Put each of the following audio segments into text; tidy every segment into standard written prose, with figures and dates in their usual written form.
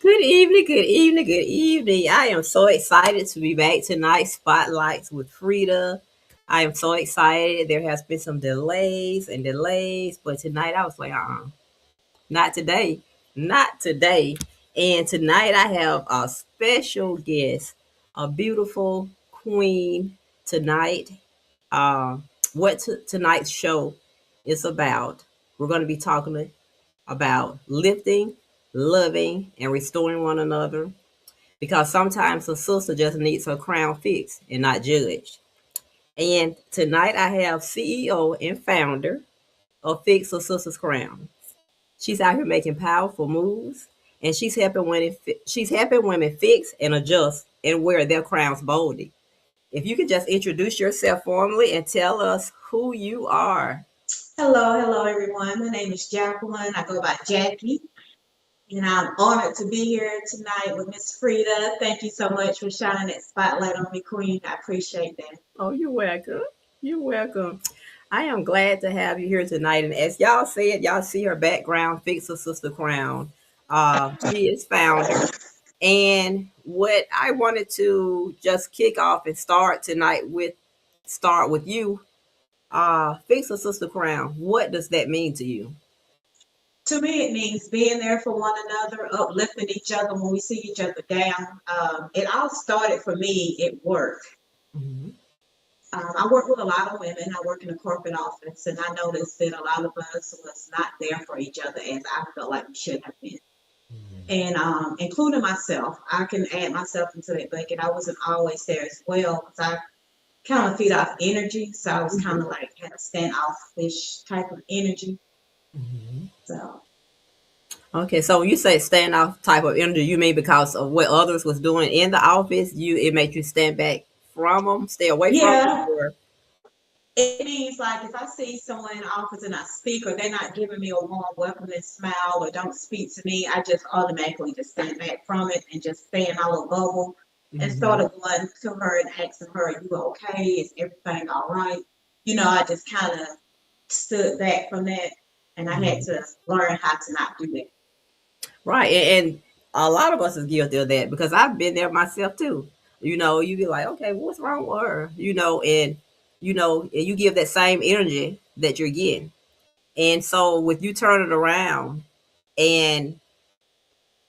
Good evening, good evening, good evening. I am so excited to be back tonight. Spotlights with Freda. I am so excited. There has been some delays, but tonight I was like, not today, not today. And tonight I have a special guest, a beautiful queen tonight. Uh, tonight's show is about. We're going to be talking about lifting, loving, and restoring one another. Because sometimes a sister just needs her crown fixed and not judged. And tonight I have CEO and founder of Fix a Sister's Crown. She's out here making powerful moves, and she's helping women fix and adjust and wear their crowns boldly. If you could just introduce yourself formally and tell us who you are. Hello, everyone. My name is Jacqueline. I go by Jackie, and I'm honored to be here tonight with Miss Freda. Thank you so much for shining that spotlight on me, Queen. I appreciate that. Oh, you're welcome. You're welcome. I am glad to have you here tonight. And as y'all said, y'all see her background, Fix a Sister Crown. She is founder. And what I wanted to just kick off and start with you. Fix a Sister Crown. What does that mean to you? To me, it means being there for one another, uplifting each other when we see each other down. It all started for me at work. Mhm. I work with a lot of women. I work in a corporate office, and I noticed that a lot of us was not there for each other as I felt like we should have been. And including myself, I can add myself into that bucket. I wasn't always there as well because I kind of feed off energy, so I was kind of like had a standoffish type of energy. Mhm. So Okay, so when you say stand off type of energy, you mean because of what others was doing in the office, it made you stand back from them, stay away from them, yeah, or it means like if I see someone in the office and I speak, or they're not giving me a warm welcome and smile, or don't speak to me, I just automatically just stand back from it and just stay in my little bubble and Mhm. started going to her and asking her, "Are you okay? Is everything all right?" I just kind of stood back from that, and I had Mhm. to learn how to not do that. Right, and a lot of us is guilty of that because I've been there myself too. You be like, okay, what's wrong with her? And you give that same energy that you're getting. And so with you turn it around and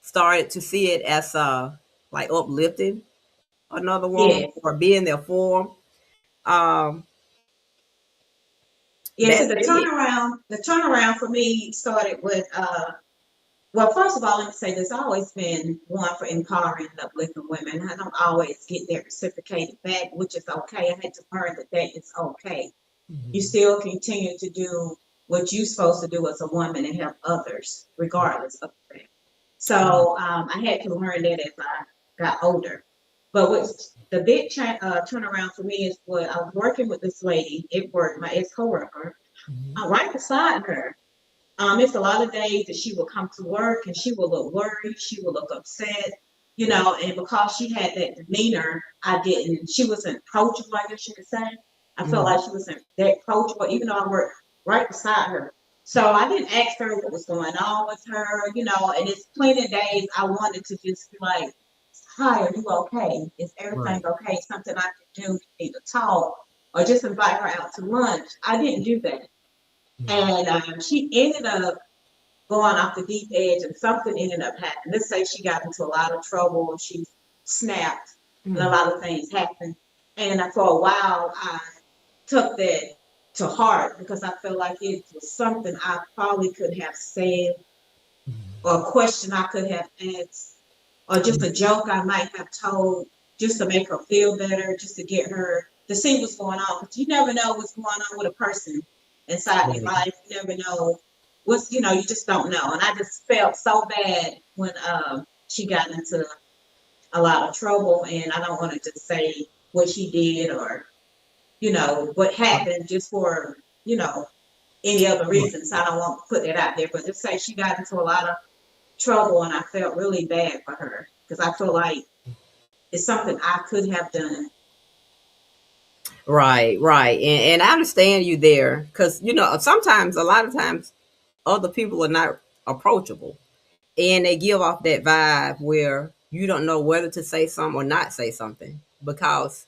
started to see it as like uplifting another woman Yes. or being there for 'em, um, Yeah, so that's big. the turnaround for me started with well, first of all, let me say this. I've always been one for empowering and uplifting women. I don't always get that reciprocated back, which is okay. I had to learn that that is okay. You Mhm. still continue to do what you're supposed to do as a woman and help others, regardless of that. Right. So I had to learn that as I got older. But what's the big turnaround for me is what I was working with this lady at work, my ex coworker, Mhm. right beside her. It's a lot of days that she would come to work and she would look worried, she would look upset, and because she had that demeanor, she wasn't approachable, I guess you could say. I felt Mhm. like she wasn't that approachable, even though I worked right beside her. So I didn't ask her what was going on with her, and it's plenty of days I wanted to just be like, "Hi, are you okay? Is everything Right. okay? Something I can do? You need to talk?" Or just invite her out to lunch. I didn't do that. Mhm. And she ended up going off the deep edge and something ended up happening. Let's say she got into a lot of trouble and she snapped and a Mhm. lot of things happened. And for a while, I took that to heart because I felt like it was something I probably could have said or a question I could have asked or just a joke I might have told just to make her feel better, just to get her to see what's going on. Because you never know what's going on with a person inside their Right. life. You never know you just don't know. And I just felt so bad when she got into a lot of trouble. And I don't want to just say what she did or, what happened just for, any other Right. reasons. I don't want to put that out there, but just say she got into a lot of trouble and I felt really bad for her because I feel like it's something I could have done. Right, right. And I understand you there because, sometimes, a lot of times, other people are not approachable. and they give off that vibe where you don't know whether to say something or not say something because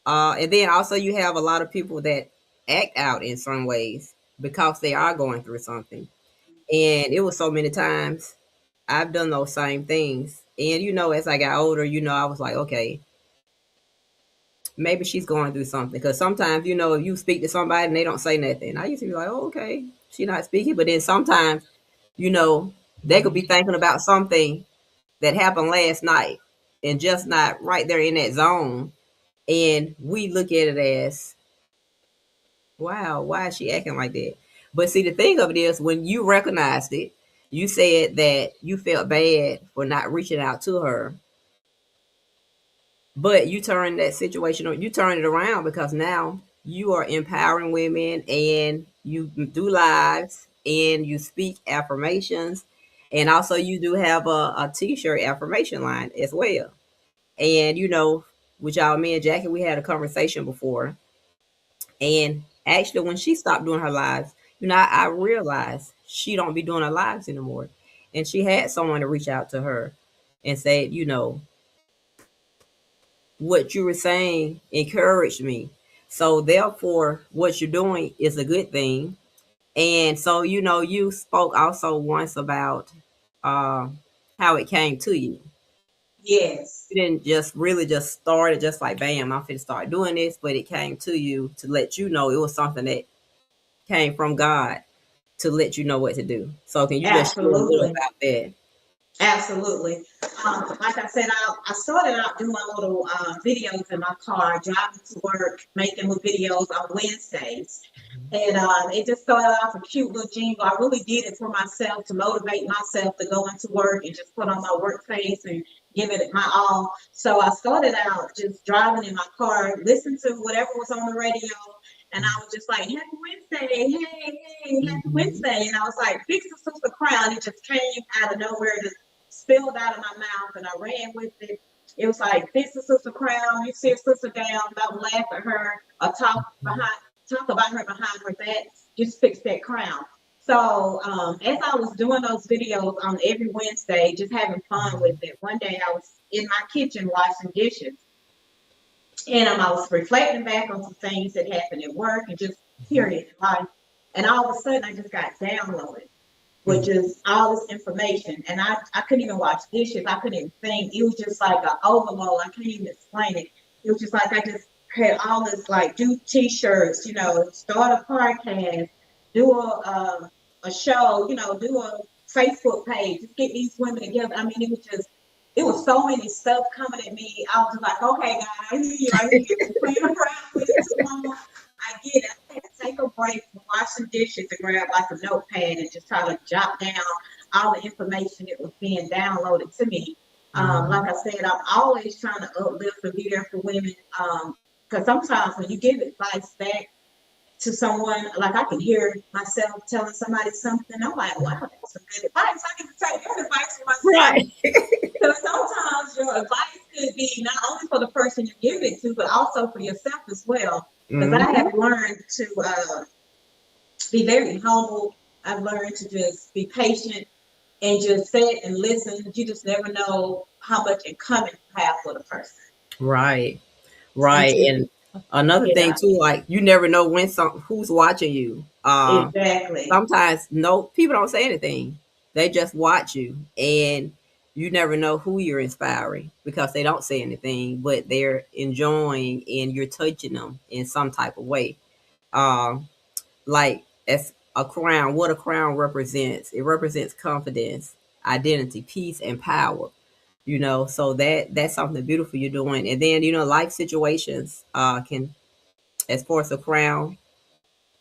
and then also you have a lot of people that act out in some ways because they are going through something. And it was so many times I've done those same things. And as I got older, I was like, okay, maybe she's going through something. Because sometimes, if you speak to somebody and they don't say nothing, I used to be like, oh, okay, she's not speaking. But then sometimes, you know, they could be thinking about something that happened last night and just not right there in that zone. And we look at it as, wow, why is she acting like that? But see, the thing of it is, when you recognized it, you said that you felt bad for not reaching out to her, but you turn that situation, you turn it around because now you are empowering women and you do lives and you speak affirmations. And also, you do have a t-shirt affirmation line as well. And, with y'all, me and Jackie, we had a conversation before. And actually, when she stopped doing her lives, I realized she don't be doing her lives anymore. And she had someone to reach out to her and say, what you were saying encouraged me. So therefore, what you're doing is a good thing. And so, you spoke also once about uh, how it came to you. Yes, You didn't just really just start it just like, bam, I'm finna start doing this, but it came to you to let you know it was something that came from God to let you know what to do. So can you just share a little absolutely. about that? Absolutely. Like I said, I started out doing little videos in my car, driving to work, making little videos on Wednesdays. And it just started off a cute little jingle. I really did it for myself to motivate myself to go into work and just put on my work face and give it my all. So I started out just driving in my car, listening to whatever was on the radio. And I was just like, Happy Wednesday, hey, Happy Mhm. Wednesday. And I was like, Fix the Sister Crown. It just came out of nowhere, just spilled out of my mouth, and I ran with it. It was like, Fix the Sister Crown. You sit sister down, don't laugh at her or talk about her behind her back. Just fix that crown. So as I was doing those videos on every Wednesday, just having fun with it, one day I was in my kitchen washing dishes, and I was reflecting back on some things that happened at work and just period in life. And all of a sudden, I just got downloaded with Mhm. just all this information. And I couldn't even wash dishes. I couldn't even think. It was just like an overload. I can't even explain it. It was just like I just had all this, like, do t-shirts, start a podcast, do a show, do a Facebook page, just get these women together. I mean, it was so many stuff coming at me. I was like, okay, God, I hear you. I hear you. You're playing around with it too long. I get it. I had to take a break from washing dishes to grab like a notepad and just try to jot down all the information that was being downloaded to me. Like I said, I'm always trying to uplift and be there for women. Because sometimes when you give advice back to someone, like I can hear myself telling somebody something, I'm like, wow, that's some good advice. I need to take that advice for myself. Right. So sometimes your advice could be not only for the person you give it to, but also for yourself as well. Because I Mhm. have learned to be very humble. I've learned to just be patient and just sit and listen. You just never know how much in coming you have for the person. Right. And Right. to, And another thing yeah, too, like you never know when who's watching you. exactly. Sometimes no people don't say anything. They just watch you and you never know who you're inspiring because they don't say anything, but they're enjoying and you're touching them in some type of way. Um, like as a crown, what a crown represents. It represents confidence, identity, peace, and power. So that's something beautiful you're doing. And then life situations can, as far as a crown,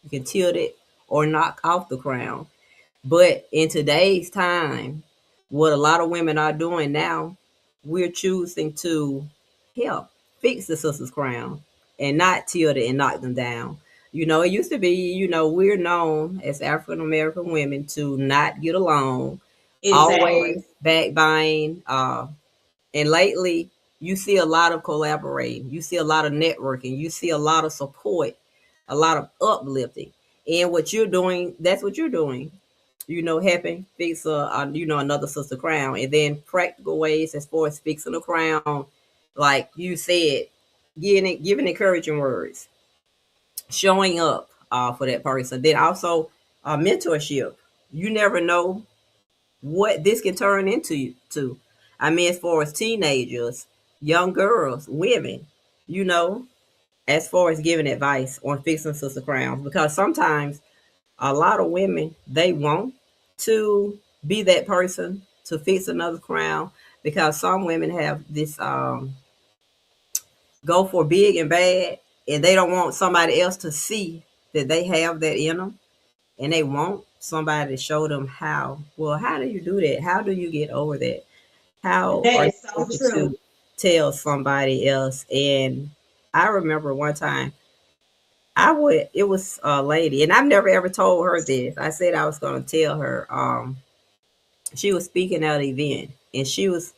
you can tilt it or knock off the crown. But in today's time, what a lot of women are doing now, we're choosing to help fix the sister's crown and not tilt it and knock them down. It used to be, we're known as African American women to not get along, Exactly. always backbiting. And lately, you see a lot of collaborating, you see a lot of networking, you see a lot of support, a lot of uplifting. And what you're doing, that's what you're doing. helping fix another sister crown, and then practical ways as far as fixing a crown, like you said, giving encouraging words, showing up for that person. Then also mentorship. You never know what this can turn into. To, I mean, as far as teenagers, young girls, women, you know, as far as giving advice on fixing sister crowns, because sometimes a lot of women, they want to be that person to fix another crown, because some women have this go for big and bad, and they don't want somebody else to see that they have that in them, and they want somebody to show them how. Well, how do you do that? How do you get over that? How That are you is so able true. to tell somebody else? And I remember one time, it was a lady, and I've never ever told her this. I said I was going to tell her. She was speaking at an event, and she was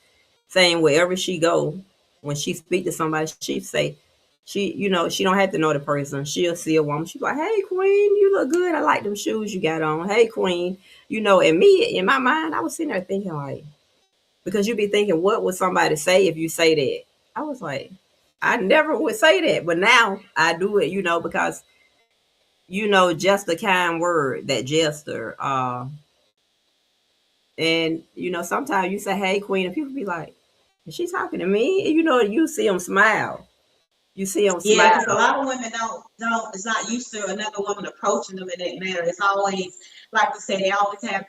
saying wherever she go, when she speak to somebody, she say, she don't have to know the person. She'll see a woman. She's like, "Hey, Queen, you look good. I like them shoes you got on. Hey, Queen." And me, in my mind, I was sitting there thinking, like, because you be thinking, what would somebody say if you say that? I was like, I never would say that, but now I do it, because just a kind word, that gesture. And sometimes you say, "Hey, Queen," and people be like, "Is she talking to me?" And you see them smile. You see them Yeah, because a smile. lot of women don't is not used to another woman approaching them in that manner. It's always like you said, they always have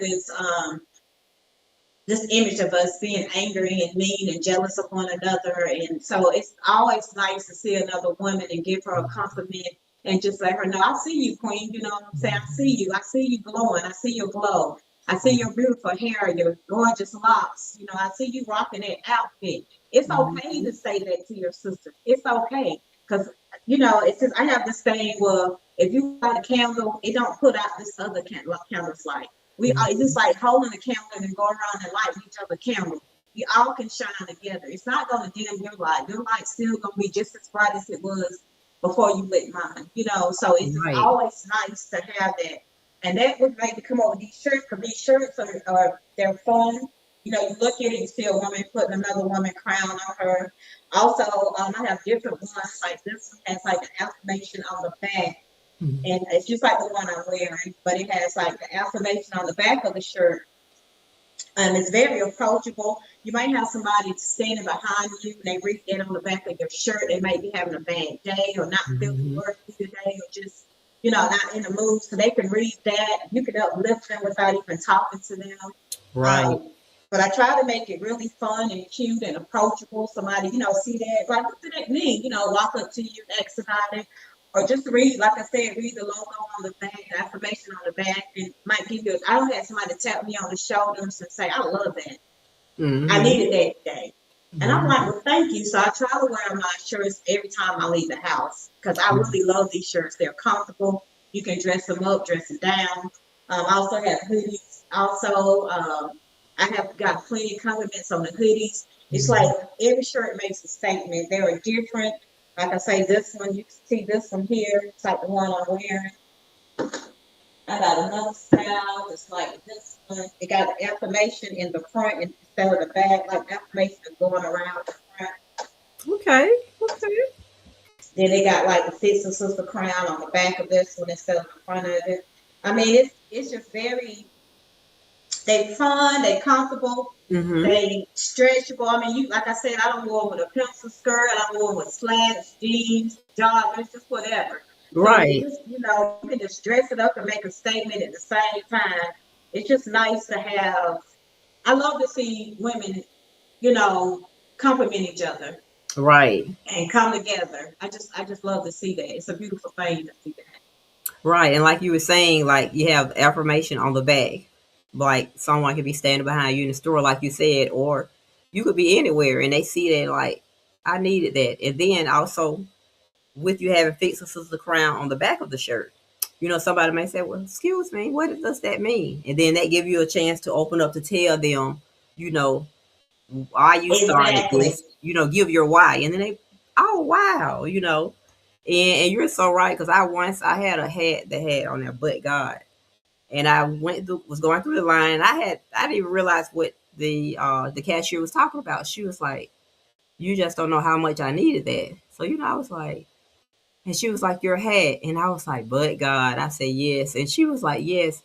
this image of us being angry and mean and jealous of one another. And so it's always nice to see another woman and give her a compliment and just let her know, I see you, Queen. You know what I'm saying? I see you. I see you glowing. I see your glow. I see your beautiful hair, your gorgeous locks. I see you rocking that outfit. It's okay Mhm. to say that to your sister. It's okay. Because, it's just, I have this thing where if you light a candle, it don't put out this other candle's light. We are it's just like holding a candle and go around and light each other candle. We all can shine together. It's not going to dim your light. Your light's still going to be just as bright as it was before you lit mine. So it's just Right. always nice to have that. And that would make me come up with these shirts, because these shirts are they're fun. You look at it, you see a woman putting another woman crown on her. Also, I have different ones. Like this one has like an affirmation on the back, Mhm. and it's just like the one I'm wearing, but it has like the affirmation on the back of the shirt. It's very approachable. You might have somebody standing behind you and they read that on the back of your shirt. They might be having a bad day or not feeling Mhm. worthy today, or just, not in the mood. So they can read that. You can uplift them without even talking to them. Right. Um, but I try to make it really fun and cute and approachable. Somebody, see that, like, what did that mean? Walk up to you, ask about it, or just read, like I said, read the logo on the back, the affirmation on the back, and might give you. I don't have somebody tap me on the shoulders and say, "I love that. I Mhm. needed that today." And I'm like, Mhm. "Well, thank you." So I try to wear my shirts every time I leave the house, because I really love these shirts. They're comfortable. You can dress them up, dress them down. I also have hoodies. Also, I have got plenty of compliments on the hoodies. It's like Mhm. every shirt makes a statement. They are different. Like I say, this one, you can see this one here. It's like the one I'm wearing. I got another style that's like this one. It got affirmation in the front instead of the back, like affirmation is going around the front. Okay. Okay. Then they got like the sister sister crown on the back of this one instead of the front of it. I mean, it's just very, they fun, they comfortable, Mhm. they stretchable. I mean, you, like I said, I don't go with a pencil skirt. I don't go with slacks, jeans, joggers, just whatever. So you Right. just, you can just dress it up and make a statement at the same time. It's just nice to have. I love to see women, you know, compliment each other Right. and come together. I just love to see that. It's a beautiful thing to see that. Right. And like you were saying, like you have affirmation on the back. Like someone could be standing behind you in the store, like you said, or you could be anywhere and they see that, like, I needed that. And then also, with you having fixed a sister crown on the back of the shirt, somebody may say, "Well, excuse me, what does that mean?" And then that give you a chance to open up to tell them, you know, why you started Exactly. this, give your why. And then they, "Oh, wow," and you're so right, because I had a hat that had on there, "But God." And I was going through the line, and I didn't even realize what the cashier was talking about. She was like, "You just don't know how much I needed that." So I was like, and she was like, "Your hat," and I was like, "But God," I said, "Yes," and she was like, "Yes,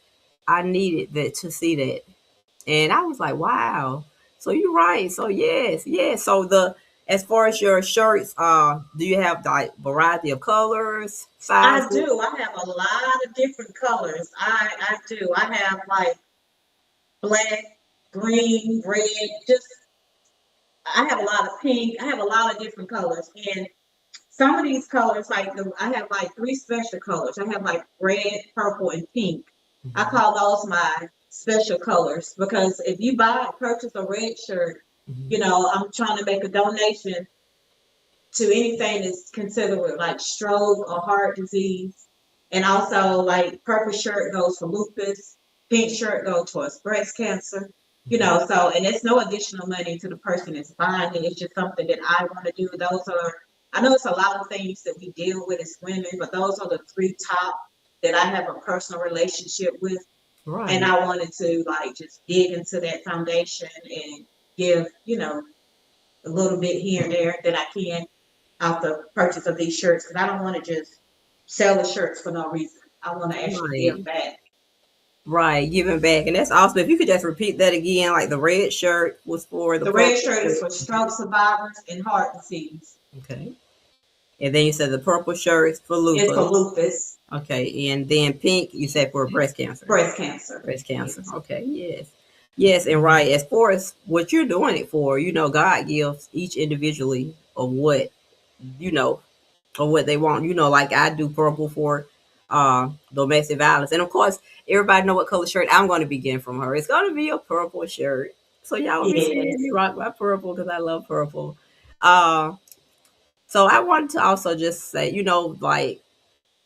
I needed that to see that," and I was like, "Wow." So you're right. So yes, yes. So as far as your shirts, do you have like variety of colors, I sizes? do. I have a lot of different colors. I do. I have like black, green, red, just I have a lot of pink. I have a lot of different colors. And some of these colors, I have like three special colors. I have like red, purple, and pink. I Mhm, call those my special colors because if you purchase a red shirt, mhm. I'm trying to make a donation to anything that's considered like stroke or heart disease. And also like purple shirt goes for lupus, pink shirt goes towards breast cancer, so and it's no additional money to the person that's buying it. It's just something that I want to do. I know it's a lot of things that we deal with as women, but those are the three top that I have a personal relationship with. And Right, I wanted to like just dig into that foundation and give, a little bit here and there that I can out the purchase of these shirts because I don't want to just sell the shirts for no reason. I want to actually give right, back. right. Giving back, and that's awesome. If you could just repeat that again, like the red shirt was for the The red purple shirt is shirt. for stroke survivors and heart disease. Okay, and then you said the purple shirt is for It's for lupus. lupus, Okay, and then pink you said for breast cancer. breast cancer. Breast cancer. Yes. Okay, yes. Yes, and right. As far as what you're doing it for, God gives each individually of what, you know, or what they want. Like I do purple for domestic violence. And of course, everybody know what color shirt I'm going to be getting from her. It's going to be a purple shirt. So y'all will be seeing me Yes. rock my purple because I love purple. Uh, so I wanted to also just say, like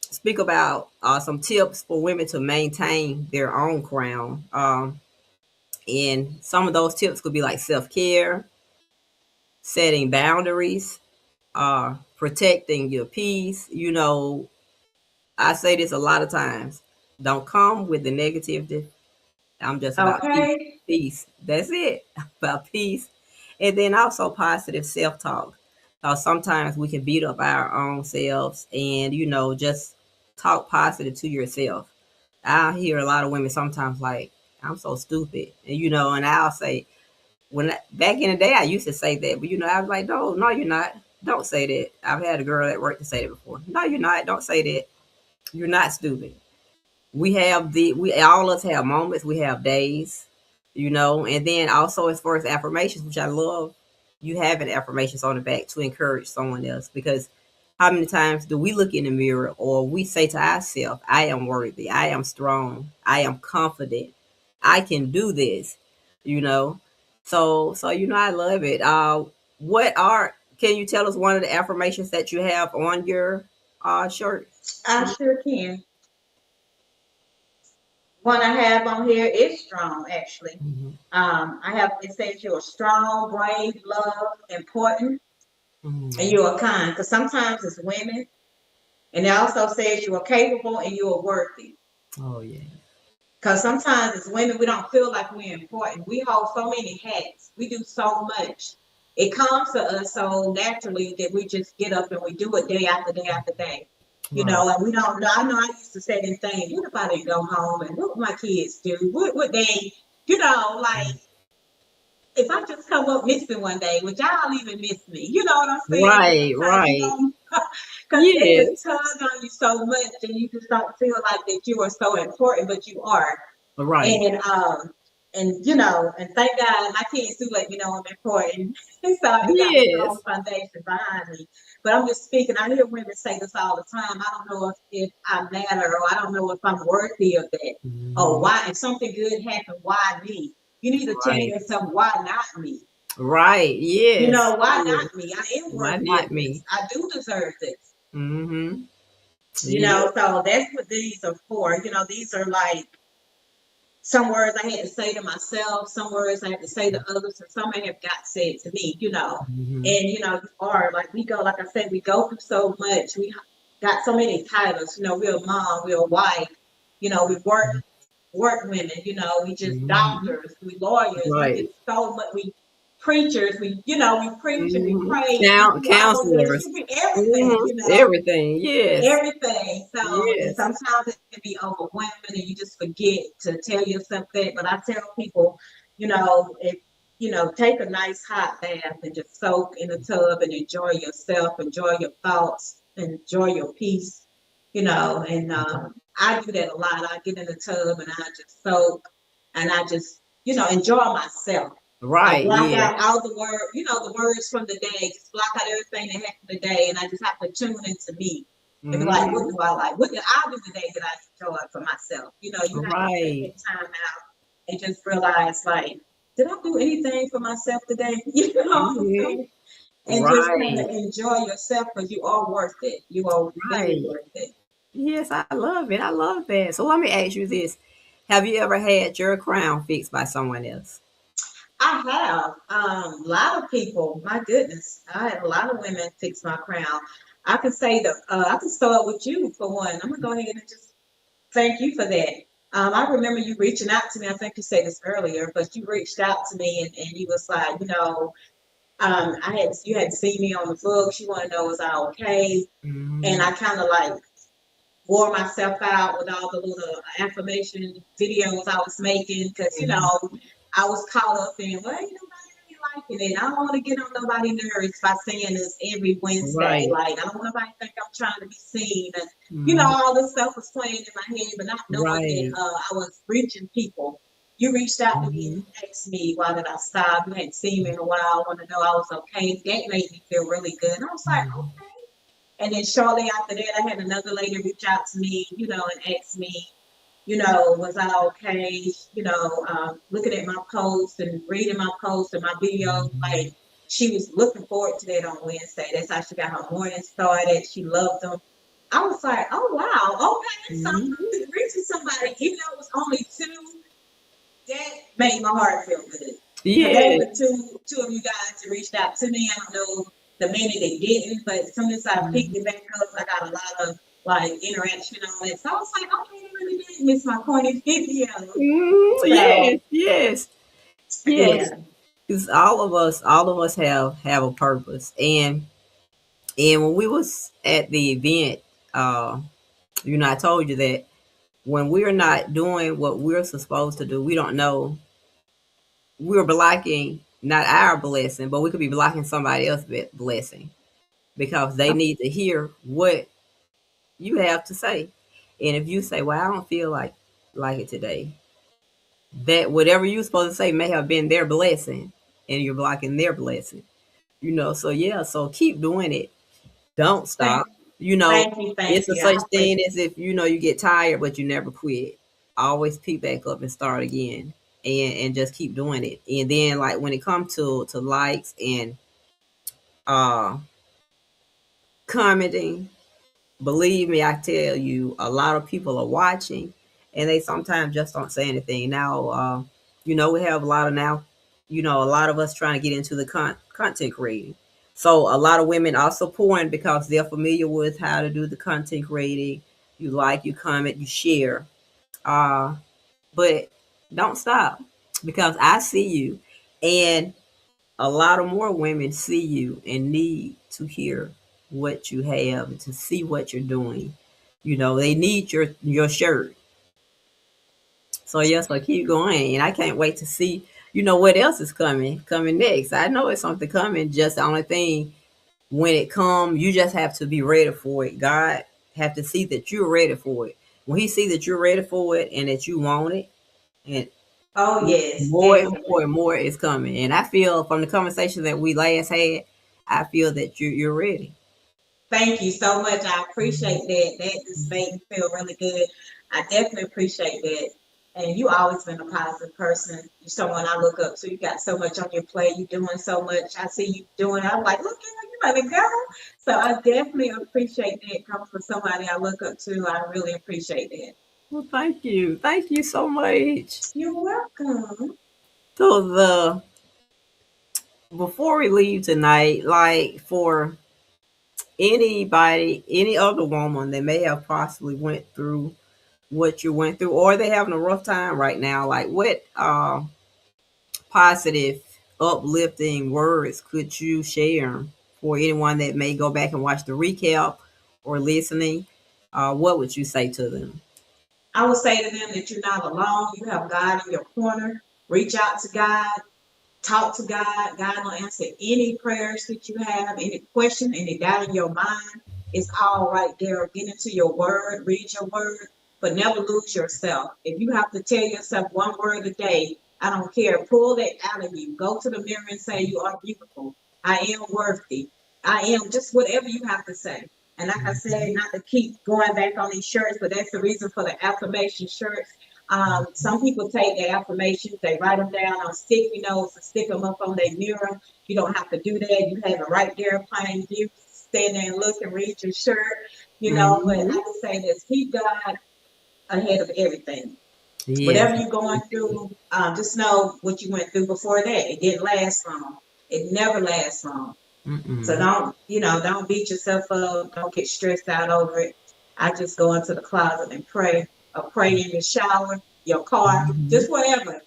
speak about some tips for women to maintain their own crown. And some of those tips could be like self care, setting boundaries, protecting your peace. I say this a lot of times. Don't come with the negativity. I'm just about peace. Okay. Peace. That's it. About peace. And then also positive self talk. Sometimes we can beat up our own selves and, just talk positive to yourself. I hear a lot of women sometimes like, I'm so stupid. And I'll say, back in the day, I used to say that, but I was like, no, no, you're not. Don't say that. I've had a girl at work to say that before. No, you're not. Don't say that. You're not stupid. We all of us have moments, we have days, and then also as far as affirmations, which I love, you having affirmations on the back to encourage someone else because how many times do we look in the mirror or we say to ourselves, I am worthy, I am strong, I am confident, I can do this, you know. So I love it. What are can you tell us one of the affirmations that you have on your shirt? I sure can. One I have on here is strong, actually. Mhm. It says you're strong, brave, loved, important, and Mhm. you are kind. Because sometimes it's women, and it also says you are capable and you are worthy. Oh yeah. Because sometimes as women, we don't feel like we're important. We hold so many hats. We do so much. It comes to us so naturally that we just get up and we do it day after day after day. Right. And we don't know. I know I used to say this thing, what if I didn't go home and what would my kids do? What would they, like if I just come up missing one day, would y'all even miss me? You know what I'm saying? Because Right, sometimes you right. don't, because they just Yes. tug on you so much and you just don't feel like that you are so important, but you are. Right. And thank God my kids do let me know I'm important. So I do got a strong Yes. foundation behind me. But I'm just speaking, I hear women say this all the time. I don't know if I matter or I don't know if I'm worthy of that. Or Mhm. why if something good happened, why me? You need to tell Right. yourself why not me? Right. Yes. Why Yes. not me? I am Why worthy of not this. me? I do deserve this. Mm-hmm. Yeah. So that's what these are for. These are like some words I had to say to myself, some words I had to say to others, and some I have got said to me. Mm-hmm. And or like we go, like I said, we go through so much. We got so many titles. We're a mom, we're a wife, we work work women, we just Mhm. doctors, we lawyers, we Right. just so much, we preachers, we preach and we Mhm. pray and we do all of this, Counselors. we do everything, Mhm. Everything. Yes. everything. So, and Yes. sometimes it can be overwhelming and you just forget to tell yourself that. But I tell people, if take a nice hot bath and just soak in the tub and enjoy yourself, enjoy your thoughts, enjoy your peace, and I do that a lot. I get in the tub and I just soak and I just, enjoy myself. I Right. block Yeah. out all the the words from the day, just block out everything that happened today, and I just have to tune into me and be like, what Mhm. do I like? What did I do today that I enjoyed for myself? You have to take Right. that time out and just realize, like, did I do anything for myself today? Mhm. So, and just kind of Right. enjoy yourself because you are worth it. You are very Right. worth it. Yes, I love it. I love that. So let me ask you this. Have you ever had your crown fixed by someone else? I have a lot of people. My goodness, I had a lot of women fix my crown. I can say that I can start with you for one. I'm gonna go ahead and just thank you for that. I remember you reaching out to me. I think you said this earlier, but you reached out to me and you was like, you had seen me on the books. You want to know was I okay? And Mhm. I kind of like wore myself out with all the little affirmation videos I was making because Mhm. I was caught up in well, ain't nobody really liking it. I don't want to get on nobody's nerves by saying this every Wednesday. Right. Like I don't want nobody to think I'm trying to be seen, and Mhm. all this stuff was playing in my head, but not knowing that Right. I was reaching people. You reached out to me Mhm. and asked me why did I stop. You hadn't seen me in a while. I want to know I was okay. That made me feel really good. And I was like, Mhm. okay. And then shortly after that, I had another lady reach out to me, and ask me, was I okay? Looking at my posts and reading my posts and my videos, like Mhm. she was looking forward to that on Wednesday. That's how she got her morning started. She loved them. I was like, oh wow, okay, so Mhm. I'm reaching somebody, even though it was only two, that made my heart feel good. Because that was Yes. the two of you guys that reached out to me. I don't know the minute they didn't, but as soon as I picked Mhm. it back up, I got a lot of like interaction on it. So I was like, okay, they really did miss my corny videos. Mhm. So Yes. Yes. Yes. yeah. Because all of us have a purpose, and when we was at the event, uh, I told you that when we're not doing what we're supposed to do, we don't know we're blocking not our blessing, but we could be blocking somebody else's blessing because they need to hear what you have to say. And if you say, "Well, I don't feel like it today," that whatever you're supposed to say may have been their blessing, and you're blocking their blessing. So yeah, so keep doing it. Don't Thank, stop. You know, thank it's a you. I such thing appreciate as if you get tired, but you never quit. Always pick back up and start again, and just keep doing it. And then like when it comes to likes and uh commenting, believe me, I tell you, a lot of people are watching, and they sometimes just don't say anything. Now, we have a lot of now, a lot of us trying to get into the content creating. So a lot of women are supporting because they're familiar with how to do the content creating. You like, you comment, you share. Uh, but don't stop because I see you, and a lot of more women see you and need to hear what you have and to see what you're doing. They need your shirt. So yes, so keep going, and I can't wait to see what else is coming next. I know it's something coming. Just the only thing when it comes, you just have to be ready for it. God have to see that you're ready for it. When He see that you're ready for it and that you want it, and oh yes, more and more definitely. and more is coming. And I feel from the conversation that we last had, I feel that you're ready. Thank you so much. I appreciate that. That just made me feel really good. I definitely appreciate that. And you always been a positive person. You're someone I look up to. You got so much on your plate. You're doing so much. I see you doing. I'm like, look, you better go. So I definitely appreciate that coming from somebody I look up to. I really appreciate that. Well, thank you so much. You're welcome. So the before we leave tonight, like for anybody, any other woman that may have possibly went through what you went through, or they having a rough time right now, like what positive, uplifting words could you share for anyone that may go back and watch the recap or listening? What would you say to them? I would say to them that you're not alone. You have God in your corner. Reach out to God. Talk to God. God will answer any prayers that you have, any question, any doubt in your mind. It's all right there. Get into your word, read your word, but never lose yourself. If you have to tell yourself one word a day, I don't care. Pull that out of you. Go to the mirror and say, "You are beautiful. I am worthy. I am," just whatever you have to say. And like I said, not to keep going back on these shirts, but that's the reason for the affirmation shirts. Some people take their affirmations, they write them down on sticky notes and stick them up on their mirror. You don't have to do that. You have it right there, plain view. Stand there and look and read your shirt, But Mm-hmm. I would say this: keep God ahead of everything. Yes. Whatever you're going through, just know what you went through before that. It didn't last long. It never lasts long. So Mm-mm. don't beat yourself up. Don't get stressed out over it. I just go into the closet and pray, or pray in the shower, your car, Mhm. just whatever,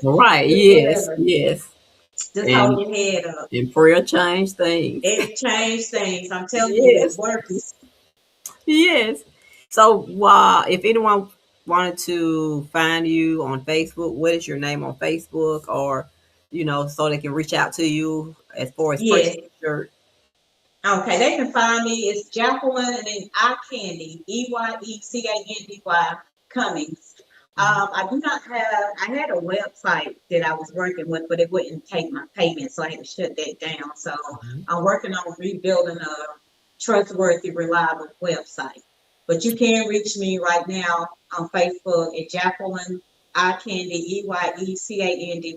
Right. just Yes. whatever. Yes. Just hold And your head up. prayer change things. It changed things. I'm telling you, it Yes. works. Yes. So, if anyone wanted to find you on Facebook, what is your name on Facebook, or so they can reach out to you as far as Yes. purchasing shirt? Okay, they can find me. It's Jacqueline and then I Candy, Eyecandy Cummings. I do not have, I had a website that I was working with, but it wouldn't take my payment, so I had to shut that down. So Mhm. I'm working on rebuilding a trustworthy, reliable website. But you can reach me right now on Facebook at Jacqueline I Candy, Eyecandy.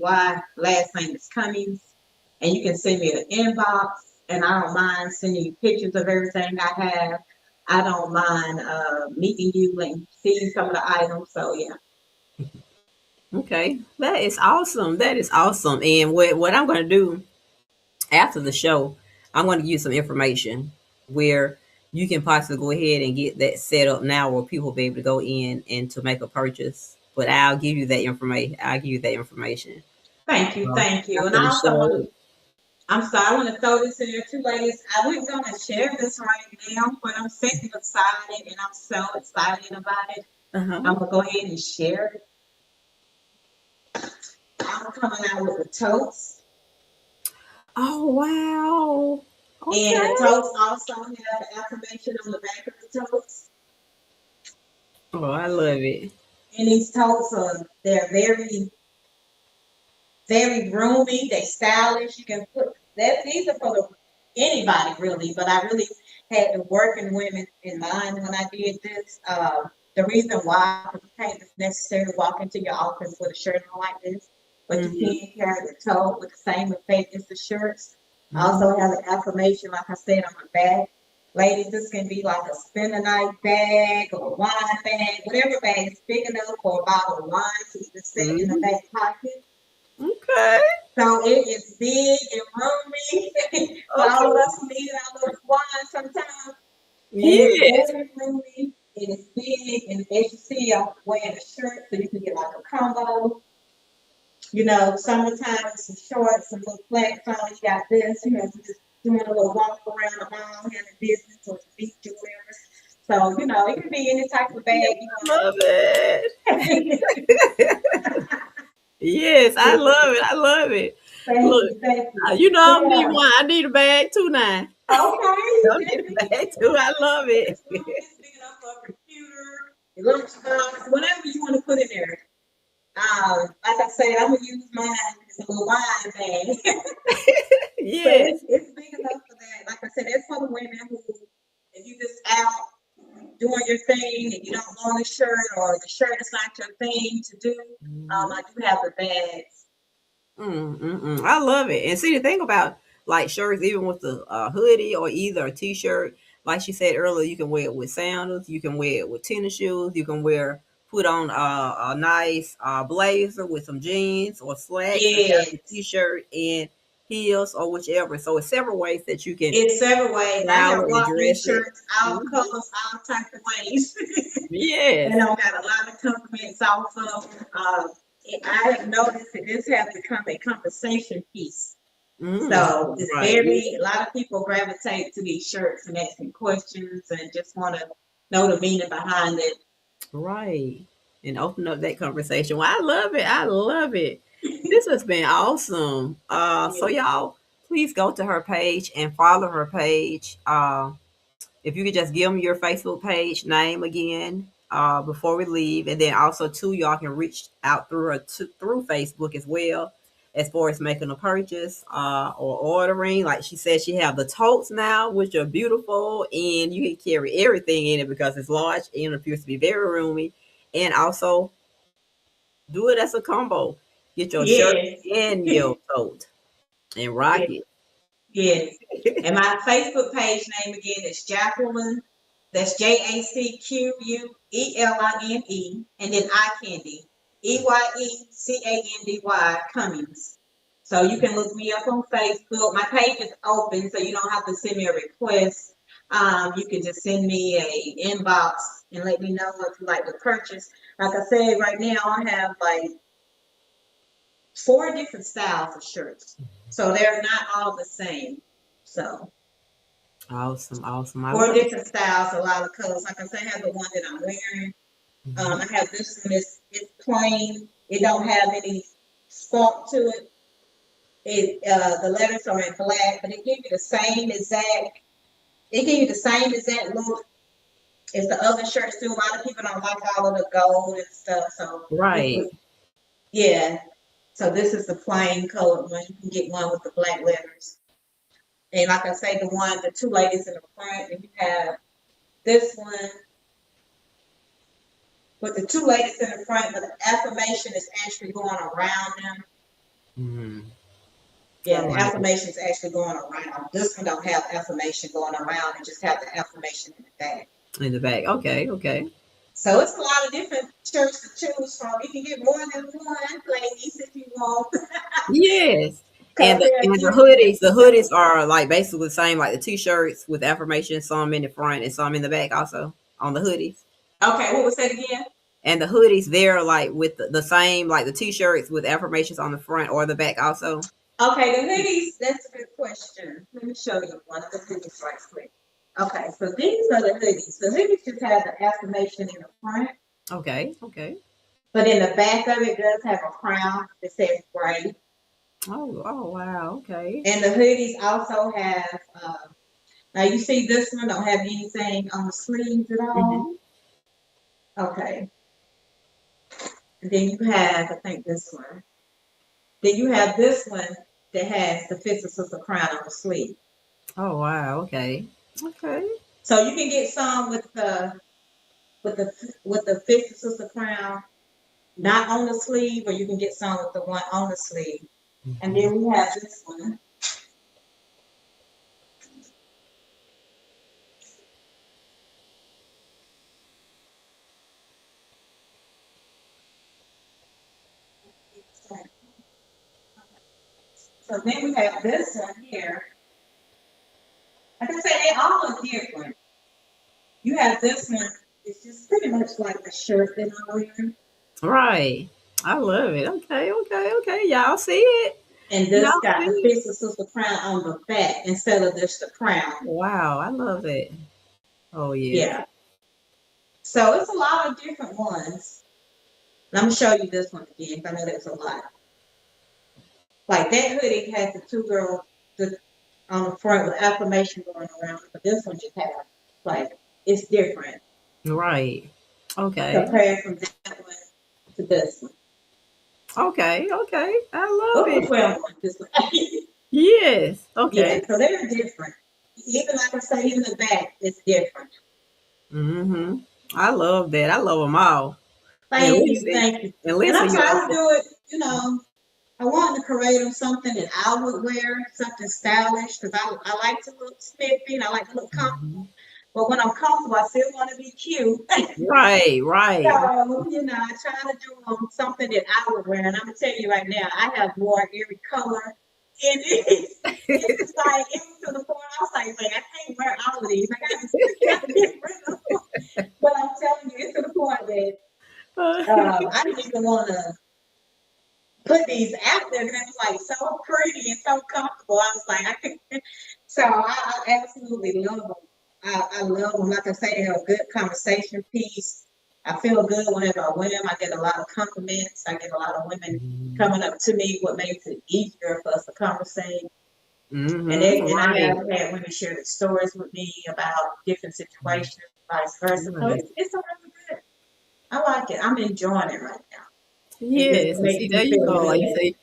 Last name is Cummings. And you can send me an inbox, and I don't mind sending you pictures of everything I have. I don't mind meeting you and seeing some of the items. So yeah. Okay, that is awesome. That is awesome. And what I'm going to do after the show, I'm going to give you some information where you can possibly go ahead and get that set up now, where people will be able to go in and to make a purchase. But I'll give you that information. I'll give you that information Thank you, thank you. And after the I also want show. to, I'm sorry, I want to throw this in there too, ladies. I wasn't going to share this right now, but I'm sitting beside it and I'm so excited about it. Uh-huh. I'm going to go ahead and share it. I'm coming out with the totes. Oh wow. And the Okay. totes also have the affirmation on the back of the totes. Oh, I love it. And these totes they're very roomy, they stylish. You can put that, these are for anybody really, but I really had the working women in mind when I did this. The reason why, because you can't just necessarily walk into your office with a shirt on like this, but you Mm-hmm. can carry the tote with the same effect as the shirts. I Mm-hmm. also have an affirmation, like I said, on the back. Ladies, this can be like a spend the night bag or a wine bag, whatever bag is big enough for a bottle of wine to even sit in the Mm-hmm. back pocket. Okay. So it is big and roomy. All of Okay. us need our little wine sometimes. And it's Yes. very roomy. It is big. And as you see, I'm wearing a shirt so you can get like a combo. Summertime with some shorts, some little flats on. You got this, just doing a little walk around the mall, having business or the beach or whatever. So, it can be any type of bag you I love it. want. Yes, I love it. I love it. Thank Look, you, thank you. I Yeah. need one. I need a bag too now. Okay, you I need a definitely bag need too. one. I love it. It's long, it's big enough for a computer, a lunchbox, whatever you want to put in there. Like I said, I'm gonna use mine as a little wine bag, but Yes. it's big enough for that. Like I said, it's for the women who, if you just out doing your thing and you don't want a shirt or the shirt is not your thing to do, I do have the bags. I love it. And see the thing about like shirts, even with the hoodie or either a t-shirt, like she said earlier, you can wear it with sandals, you can wear it with tennis shoes, you can put on a nice blazer with some jeans or slacks and have a Yes, t-shirt, and heels, or whichever. So it's several ways that you can In several ways. I style have it and rocked these dress it. shirts, all Mhm. colors, all type of ways. Yes. And I got a lot of compliments off of them. I have noticed that this has become a conversation piece. Mm. So it's Right. a lot of people gravitate to these shirts and asking questions and just want to know the meaning behind it. Right. And open up that conversation. Well, I love it. I love it. This has been awesome. So Yeah. y'all, please go to her page and follow her page. If you could just give them your Facebook page name again before we leave, and then also too, y'all can reach out through her through Facebook as well, as far as making a purchase or ordering. Like she said, she have the totes now, which are beautiful, and you can carry everything in it because it's large and appears to be very roomy. And also do it as a combo. Get your shirt Yes. and your tote and rock Yes. it. Yes. And my Facebook page name again is Jacqueline. That's JACQUELINE. And then I Candy. EYECANDY Cummings. So you can look me up on Facebook. My page is open, so you don't have to send me a request. You can just send me a inbox and let me know if you like to purchase. Like I said, right now I have like 4 different styles of shirts. So they're not all the same. So Awesome, awesome. I 4 different styles, a lot of colors. Like I said, I have the one that I'm wearing. Mhm. I have this one. It's plain. It don't have any spark to it. The letters are in black, but it gives you the same exact. It gives you the same exact look as the other shirts do. A lot of people don't like all of the gold and stuff, so Right. people, yeah. So this is the plain colored one. You can get one with the black letters. And like I say, the 2 ladies in the front, and you have this one with the 2 ladies in the front, but the affirmation is actually going around them. Mhm. I Yeah, the like it. affirmation is actually going around. This one don't have affirmation going around; it just have the affirmation in the back. In the back. Okay, okay. So it's a lot of different shirts to choose from. You can get more than one, ladies, if you want, Yes. And because they're different. the hoodies are like basically the same, like the t-shirts with affirmation, some in the front and some in the back also on the hoodies. Okay, what was that again? And the hoodies, they're like with the same, like the t-shirts with affirmations on the front or the back also. Okay, the hoodies, that's a good question. Let me show you one of the hoodies right quick. Okay, so these are the hoodies. The hoodies just have the affirmation in the front, Okay, okay. but in the back of it does have a crown that says gray. Oh, oh wow, okay. And the hoodies also have, now you see this one don't have anything on the sleeves at all. Hmm. Okay. And then you have, I think this one. Then you have this one that has the Fifth Sister crown on the sleeve. Oh wow, okay. Okay. So you can get some with the with the Fifth Sister crown not on the sleeve, or you can get some with the one on the sleeve. And Hmm. then we have this one. So then we have this one here. Like I said, they all are different. You have this one. It's just pretty much like the shirt that I'm wearing. Right. I love it. Okay, okay, okay. Y'all see it? And Y'all this got see the it? Fifth Sister crown on the back instead of just the crown. Wow, I love it. Oh yes. Yeah. So it's a lot of different ones. And I'm gonna show you this one again. I know there's a lot. Like that hoodie has the two girls on the front with affirmation going around, but this one just has like it's different Right. Okay. compared from that one to this one. Okay, okay. I love Both it. of them this way. Yes. Yeah, Okay. so they're different. Even like I say, even the back is different. Mm-hmm. I love that. I love them all. And Thank you, listen, thank you. and And I listen, try y'all. to do it, I wanted to create them something that I would wear, something stylish, because I like to look snippy and I like to look comfortable. Mhm. But when I'm comfortable, I still want to be cute. Right, right. So, I try to do something that I would wear. And I'm going to tell you right now, I have more every color in it is. It's just like it was to the point I was like, I can't wear all of these. Gotta get rid of them. But I'm telling you, it's to the point that I didn't even want to put these out there because it was like so pretty and so comfortable. I was like, I could. So I absolutely love them. I love them. Like I say, they have a good conversation piece. I feel good whenever I wear them. I get a lot of compliments. I get a lot of women coming up to me, what makes it easier for us to conversate. And I Right. have had women share their stories with me about different situations, vice versa. So Right. it's a really good. I like it. I'm enjoying it right now. It just Yes, and see, makes me there you feel go. Like you good. say,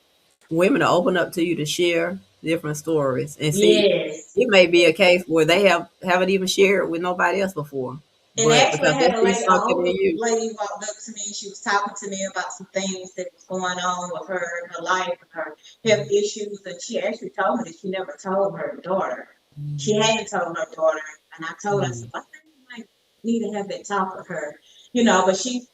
women are open up to you to share different stories, and see, Yes. it may be a case where they haven't even shared with nobody else before, And but actually, I because they had a see lady, an something in older you. lady walked up to me and she was talking to me about some things that was going on with her in her life and her health issues. And she actually told me that she never told her daughter. She hadn't told her daughter. And I told her, I said, I think you might need to have that talk with her. But she,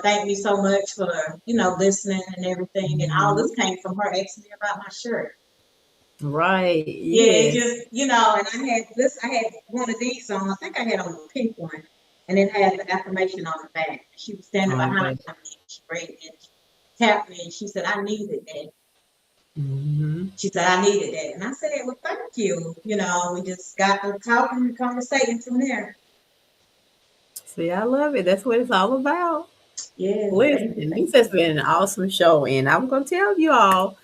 thanked me so much for, listening and everything. And all this Mhm. came from her asking me about my shirt. Right. Yeah, it Yes. just, and I had one of these on. I think I had on the pink one, and it had the affirmation on the back. She was standing behind Okay. me, and she read it, and she tapped me, and she said, I needed that. Hmm. She said, I needed that. And I said, well, thank you. We just got to talking and conversating from there. See, I love it. That's what it's all about. Yes, thank you, Listen, thank this you. has been an awesome show, and I'm gonna tell you all,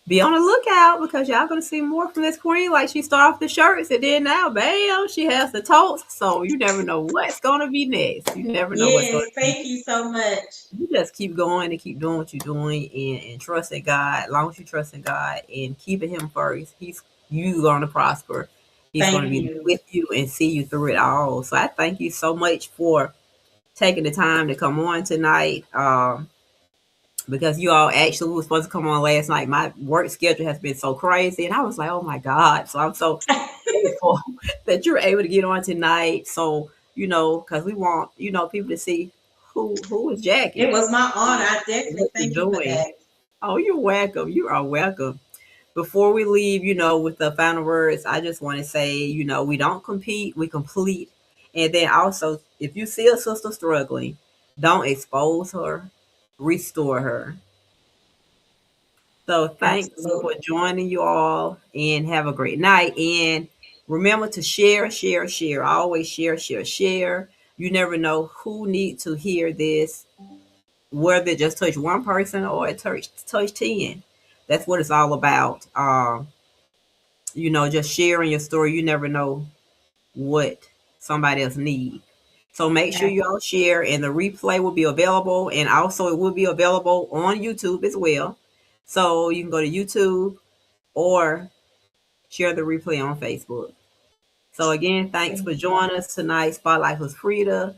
be on the lookout because y'all gonna see more from this queen. Like she started off the shirts, and then now, bam, she has the totes. So you never know what's gonna be next. You never know what's gonna Yes, be. thank you so much. You just keep going and keep doing what you're doing, and trust in God. As long as you trust in God and keeping Him first, you gonna prosper. He's gonna Thank be you. with you and see you through it all. So I thank you so much for taking the time to come on tonight. Because you all actually were supposed to come on last night. My work schedule has been so crazy, and I was like, "Oh my God!" So I'm so thankful that you're able to get on tonight. So because we want people to see who is It Jackie was my honor. and I definitely what you're thank you for doing. that. Oh, you're welcome. You are welcome. Before we leave, with the final words, I just want to say, we don't compete, we complete. And then also, if you see a sister struggling, don't expose her, restore her. So thanks for Absolutely. joining you all and have a great night. And remember to share, share, share. Always share, share, share. You never know who needs to hear this, whether it just touch one person or it touch 10. That's what it's all about. Just sharing your story. You never know what somebody else needs. So make sure you all share, and the replay will be available, and also it will be available on YouTube as well. So you can go to YouTube or share the replay on Facebook. So again, thanks for joining us tonight. Spotlight was Freda.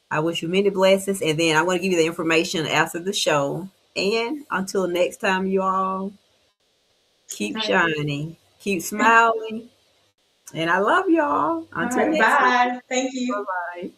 I wish you many blessings, and then I'm going to give you the information after the show. And until next time, you all keep All shining, keep smiling, and I love y'all. Until right, next time. bye. Thank Bye you. bye.